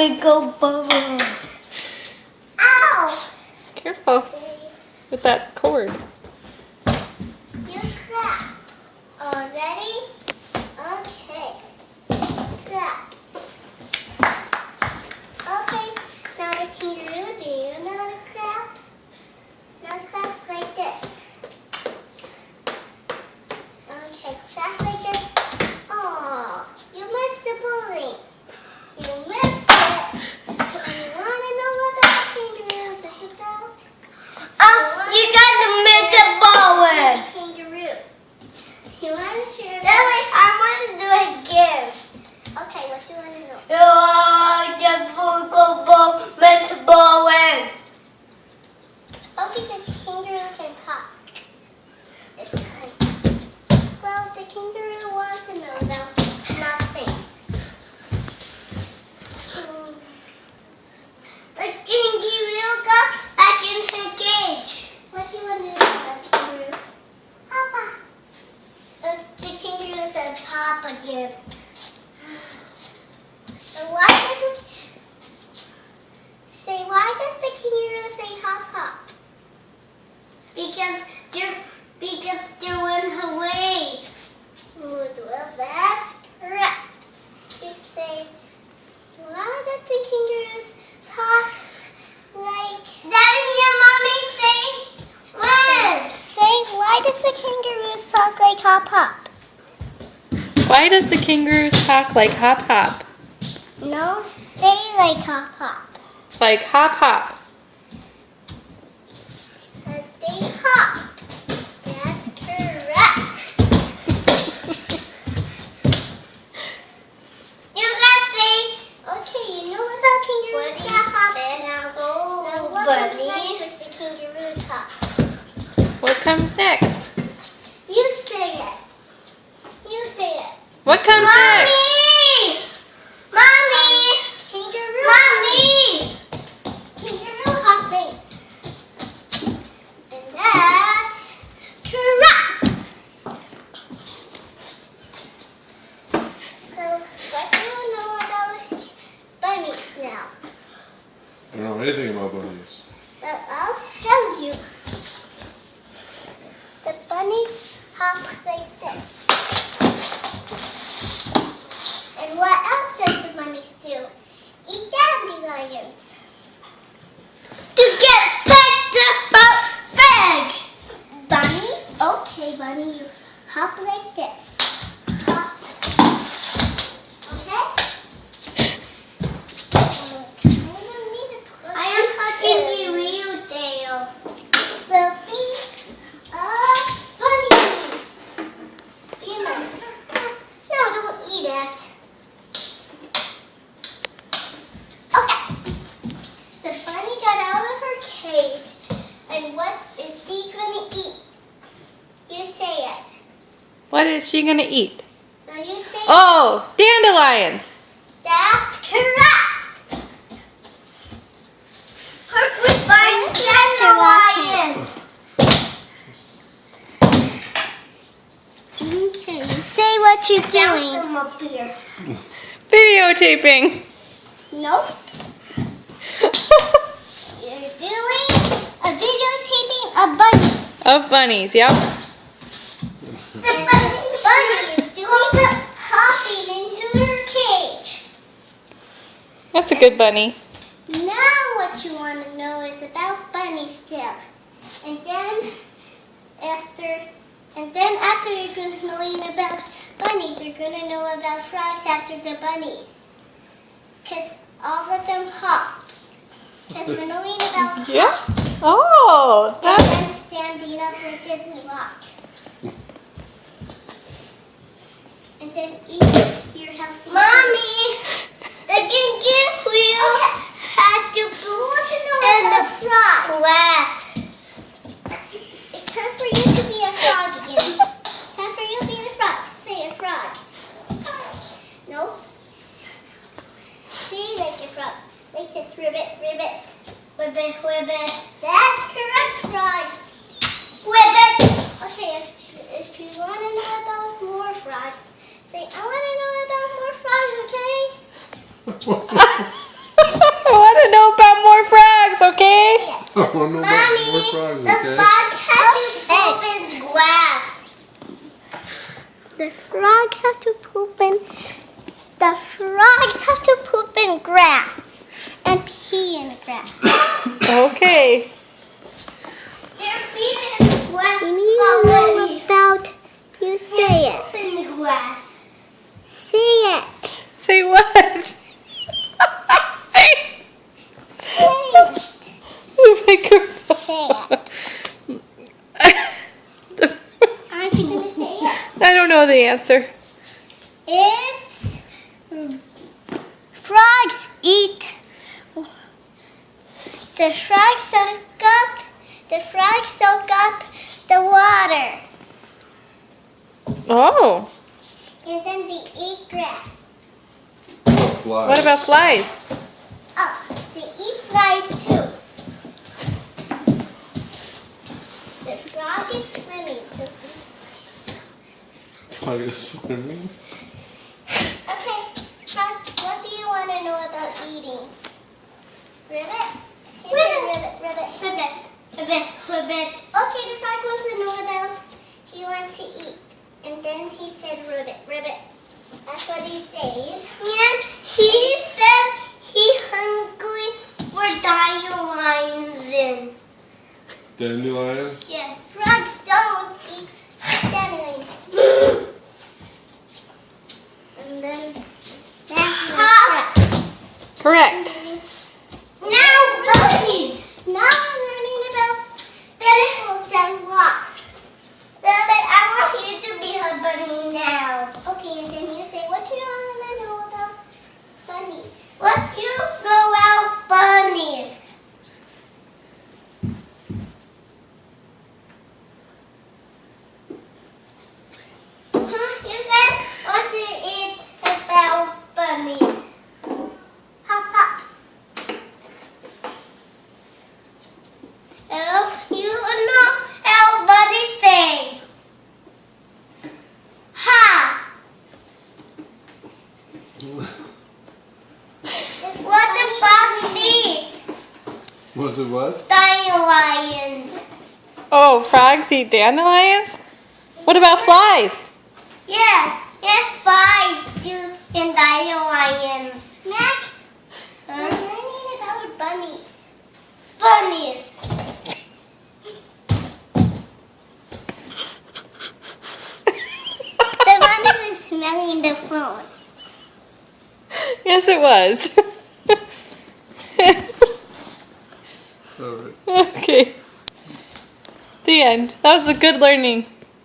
we go bubble. Ow! Careful with that cord. You clap. All ready? Okay. Clap. Okay, now the kangaroo, do you know how to clap? Now clap like this. Okay, clap like this. Oh, you missed the bowling. You missed it. You want to know what the kangaroo is about? You got to miss the bowling. Kangaroo. You want to share? I want to do it again. Okay, what do you want to know? Miss the bowling. Okay, the kangaroo can talk. It's time. Well, the kangaroo wants to know about nothing. The kangaroo got back in her cage. What do you want to know about kangaroo? Papa. The kangaroo said Papa again. So why does the kangaroo say hop hop? Because they're on her way. Well, that's correct. You say, why does the kangaroos talk like... Daddy and Mommy say, what? Say, why does the kangaroos talk like hop hop? Why does the kangaroos talk like hop hop? No, say like hop hop. It's like hop hop. Because they hop. That's correct. You guys say, okay, you know about kangaroos that hop. Now what comes next with the kangaroos hop? What comes next? You say it. You say it. What comes next? Mommy! Kangaroo Mommy! Kangaroo hopping. And that's correct. So, what do you know about bunnies now? I don't know anything about bunnies. Well, I'll tell you. The bunnies hop like this. And what else does the bunnies do? Eat dandelions. To get pecked bag. Bunny? Okay, bunny, you hop like this. Hop. Okay? I am hugging the real tail. Will be a bunny. Be a bunny. No, don't eat it. Okay. The bunny got out of her cage, and what is he going to eat? You say it. What is she gonna eat? Now you say Oh, dandelions. That's correct. Perfect dandelions. Okay, say what you're doing. Up here. Videotaping. Nope. You're doing a videotaping of bunnies. Of bunnies, yep. The bunny is doing the hopping into her cage. That's a good bunny. Now what you want to know is about bunnies still. And then after you're going to know about bunnies, you're going to know about frogs after the bunnies. Because all of them hop. Because we're knowing about Yeah. hop. Oh, And that's then standing up like this and walk. And then eat your healthy Mommy! The kangaroo had to poop in the frog. Last. It's time for you to be a frog again. It's time for you to be a frog. Say a frog. No. Say like a frog. Like this. Ribbit, ribbit. Ribbit, ribbit. That's correct, frog. Ribbit. Okay, if you want to know about more frogs, say, I want to know about more frogs, okay? okay? Yes. I want to know about more Mommy, frogs, the okay? frog has to poop in grass. The frogs have to poop in. The frogs have to poop in grass and pee in the grass. Okay. They're peeing in the grass. You need to know about. You say it. Poop in the grass. Say it. Say what? Say. Say it. Oh my God. Say Aren't you gonna say it? I don't know the answer. It's frogs eat. The frogs soak up. The frogs soak up the water, Oh. and then they eat grass. Flies. What about flies? Oh, they eat flies too. The frog is swimming. Frog is swimming? Okay, frog, what do you want to know about eating? Ribbit? Ribbit. Ribbit. Ribbit. Okay, the frog wants to know about, he wants to eat. And then he said ribbit, ribbit. That's what he says. And he said he hungry for dandelions. Dandelions? Yes, frogs don't eat dandelions. And then that's the frog. Correct. Now bunnies. Now I'm learning about vegetables and rock. Rabbit, I want you to be a bunny now. Okay, and then you say, what do you want to know about bunnies? What you know about bunnies? Huh? You said what do you eat about bunnies? Hop, hop. Oh, you know how bunnies say. Ha! What the fox eat? Was it what? Dandelions. Oh, frogs eat dandelions? What about flies? Yes, flies do in dandelions. Max, Huh? I'm learning about bunnies. Bunnies. The bunny was smelling the phone. Yes, it was. Alright. Okay. The end. That was a good learning.